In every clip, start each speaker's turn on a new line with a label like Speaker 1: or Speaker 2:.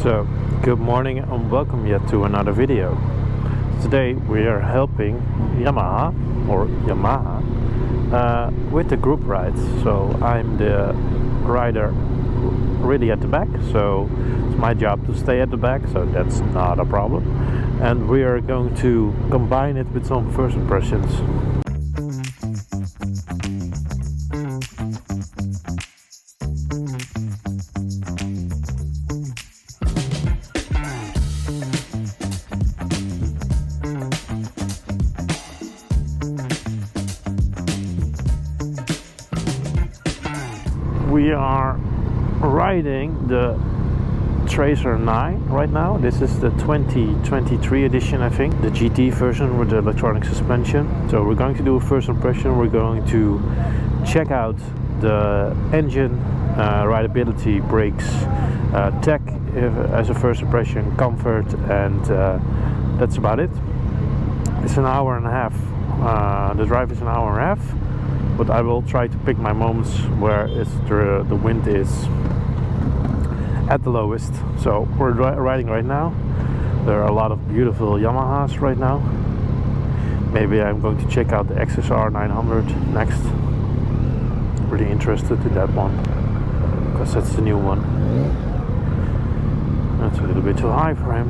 Speaker 1: So, good morning and welcome yet to another video. Today we are helping Yamaha with the group rides. So I'm the rider really at the back, so it's my job to stay at the back, so that's not a problem. And we are going to combine it with some first impressions. We are riding the Tracer 9 right now. This is the 2023 edition, I think, the GT version with the electronic suspension. So we're going to do a first impression. We're going to check out the engine, rideability, brakes, tech as a first impression, comfort, and that's about it. It's an hour and a half. The drive is an hour and a half. But I will try to pick my moments where the wind is at the lowest. So we're riding right now. There are a lot of beautiful Yamahas right now. Maybe I'm going to check out the XSR 900 next. Really interested in that one, because that's the new one. That's a little bit too high for him.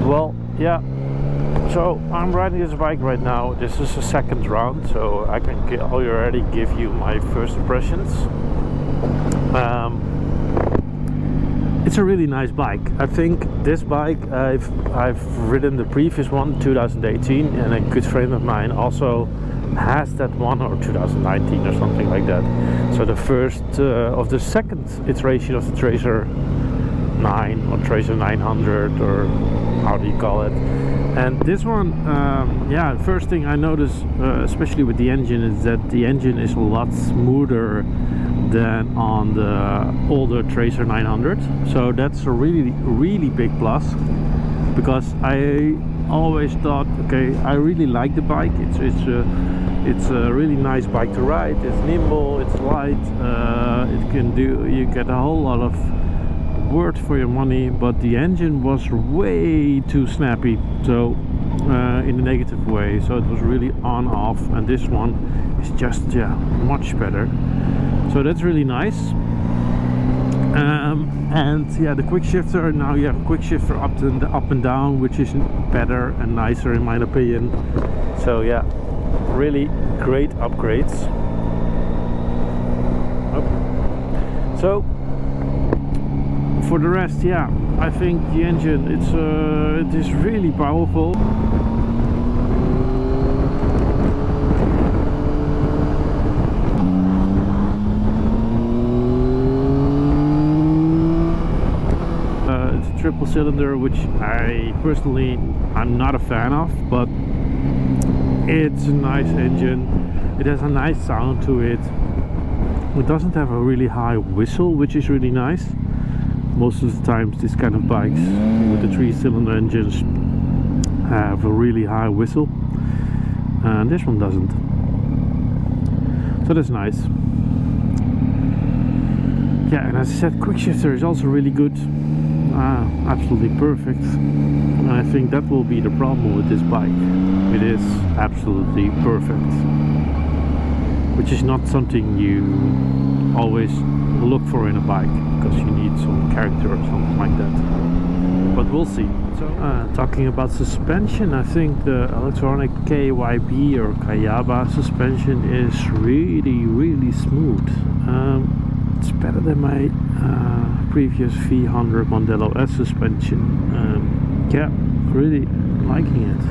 Speaker 1: Well, yeah, so I'm riding this bike right now. This is the second round, so I can already give you my first impressions. It's a really nice bike. I think this bike, I've ridden the previous one, 2018, and a good friend of mine also has that one, or 2019 or something like that. So the first of the second iteration of the Tracer 9 or Tracer 900, or how do you call it? And this one, yeah, first thing I noticed, especially with the engine, is that the engine is a lot smoother than on the older Tracer 900. So that's a really big plus, because I always thought, okay, I really like the bike. It's a really nice bike to ride. It's nimble, it's light, you get a whole lot of worth for your money, but the engine was way too snappy, so in a negative way. So it was really on off, and this one is just, yeah, much better. So that's really nice. And yeah, the quick shifter, now you have a quick shifter up and down, which is better and nicer in my opinion. So yeah, really great upgrades. Okay. So for the rest, yeah, I think the engine, it is really powerful. It's a triple cylinder, which I'm not a fan of, but it's a nice engine. It has a nice sound to it. It doesn't have a really high whistle, which is really nice. Most of the times these kind of bikes with the 3-cylinder engines have a really high whistle, and this one doesn't. So that's nice. Yeah, and as I said, quick shifter is also really good. Absolutely perfect. And I think that will be the problem with this bike. It is absolutely perfect, which is not something you always look for in a bike, because you need some character or something like that. But we'll see. So talking about suspension, I think the electronic KYB or Kayaba suspension is really smooth. It's better than my previous V100 Mondello S suspension. Yeah, really liking it.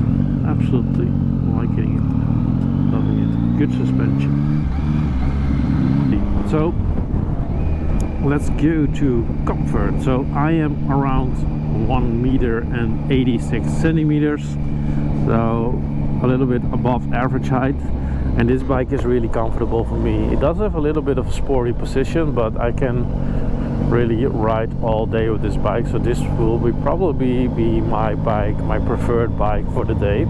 Speaker 1: Absolutely liking it. Loving it. Good suspension. So let's go to comfort. So I am around 1 meter and 86 centimeters, so a little bit above average height, and this bike is really comfortable for me. It does have a little bit of a sporty position, but I can really ride all day with this bike. So this will probably be my bike, my preferred bike for the day,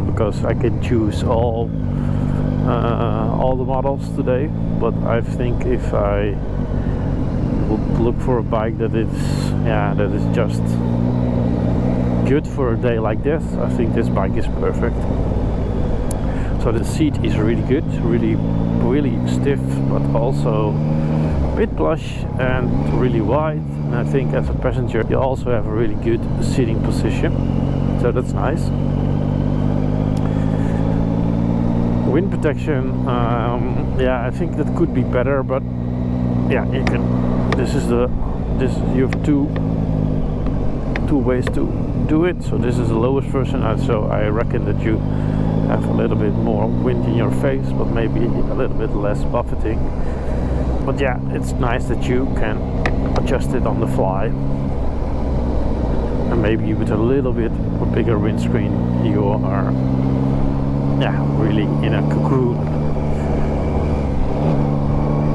Speaker 1: because I can choose all the models today. But I think if I would look for a bike that is just good for a day like this, I think this bike is perfect. So the seat is really good, really stiff, but also a bit plush and really wide. And I think as a passenger you also have a really good seating position, so that's nice. Wind protection, yeah, I think that could be better, but yeah, you can. You have two ways to do it. So this is the lowest version, so I reckon that you have a little bit more wind in your face, but maybe a little bit less buffeting. But yeah, it's nice that you can adjust it on the fly, and maybe with a little bit bigger windscreen you are really in a cocoon.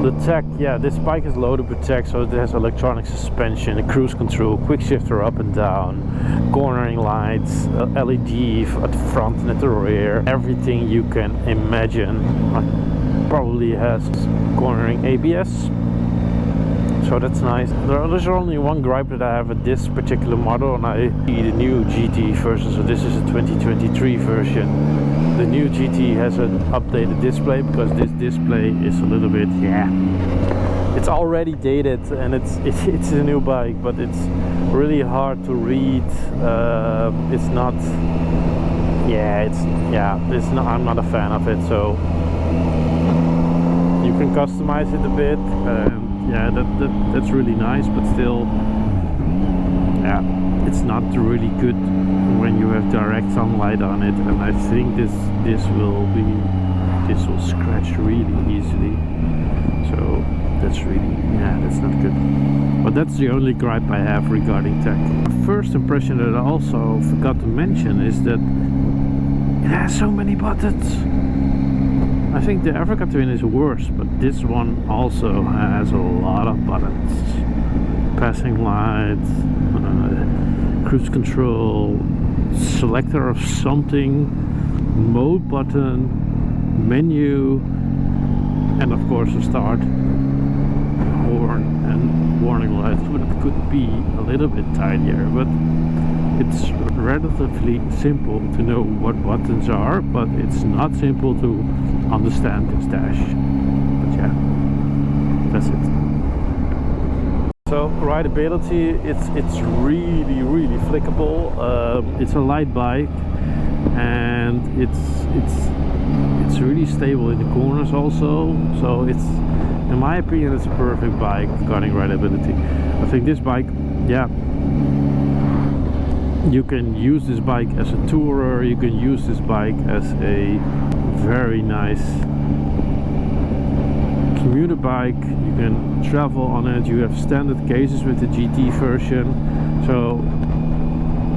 Speaker 1: The tech, yeah, this bike is loaded with tech, so it has electronic suspension, a cruise control, quick shifter up and down, cornering lights, LED at the front and at the rear, everything you can imagine. Probably has cornering ABS, so that's nice. There's only one gripe that I have with this particular model, and I see the new GT version, so this is a 2023 version. The new GT has an updated display, because this display is a little bit, it's already dated, and it's a new bike, but it's really hard to read. It's not, I'm not a fan of it. So you can customize it a bit, that's really nice, but still, it's not really good when you have direct sunlight on it, and I think this will scratch really easily. So that's really, that's not good. But that's the only gripe I have regarding tech. First impression that I also forgot to mention is that it has so many buttons. I think the Africa Twin is worse, but this one also has a lot of buttons. Passing lights, cruise control, selector of something, mode button, menu, and of course a start, horn and warning lights. But it could be a little bit tinier, but it's relatively simple to know what buttons are, but it's not simple to understand this dash. But yeah, that's it. So rideability, it's really flickable. It's a light bike, and it's really stable in the corners also. So it's, in my opinion, it's a perfect bike regarding rideability. I think this bike, you can use this bike as a tourer. You can use this bike as a very nice commuter bike. You can travel on it. You have standard cases with the GT version. So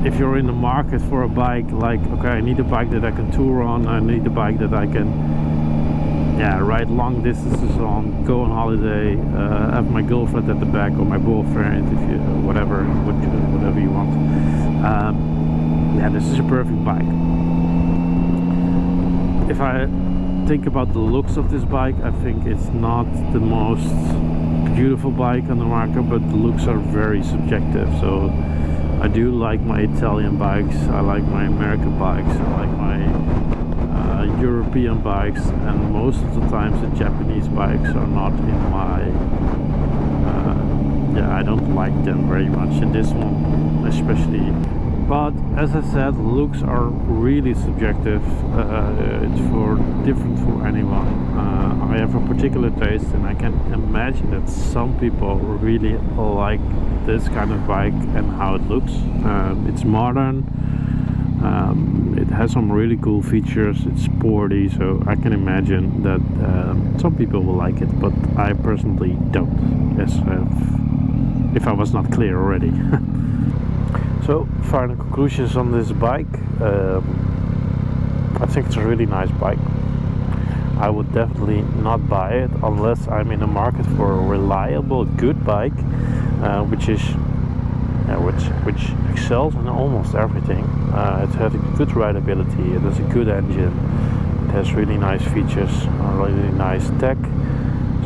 Speaker 1: if you're in the market for a bike, like, okay, I need a bike that I can tour on, I need a bike that I can ride long distances on, go on holiday, have my girlfriend at the back, or my boyfriend, if you whatever you want, this is a perfect bike. If I think about the looks of this bike, I think it's not the most beautiful bike on the market, but the looks are very subjective. So I do like my Italian bikes, I like my American bikes, I like my European bikes, and most of the times the Japanese bikes are not in my I don't like them very much, and this one especially. But as I said, looks are really subjective. It's different for anyone. I have a particular taste, and I can imagine that some people really like this kind of bike and how it looks. It's modern. It has some really cool features. It's sporty, so I can imagine that some people will like it, but I personally don't. If I was not clear already. So, final conclusions on this bike. I think it's a really nice bike. I would definitely not buy it unless I'm in the market for a reliable, good bike, which excels in almost everything. It has a good rideability, it has a good engine, it has really nice features, really nice tech.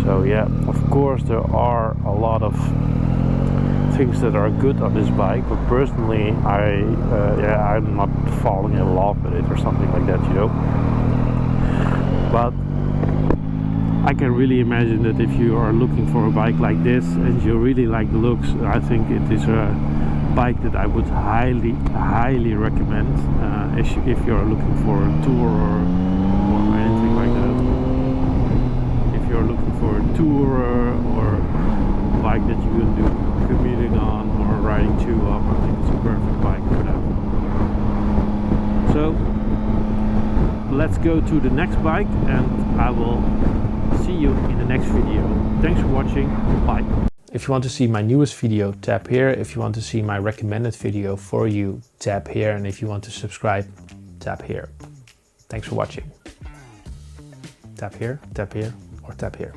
Speaker 1: So yeah, of course there are a lot of things that are good on this bike, but personally I'm not falling in love with it or something like that, you know. But I can really imagine that if you are looking for a bike like this and you really like the looks, I think it is a bike that I would highly recommend if you're looking for a tour or anything like that. If you're looking for a tour or a bike that you can do commuting on or riding to up, I think it's a perfect bike for that. So let's go to the next bike and I will see you in the next video. Thanks for watching. Bye. If you want to see my newest video, tap here. If you want to see my recommended video for you, tap here. And if you want to subscribe, tap here. Thanks for watching. Tap here, or tap here.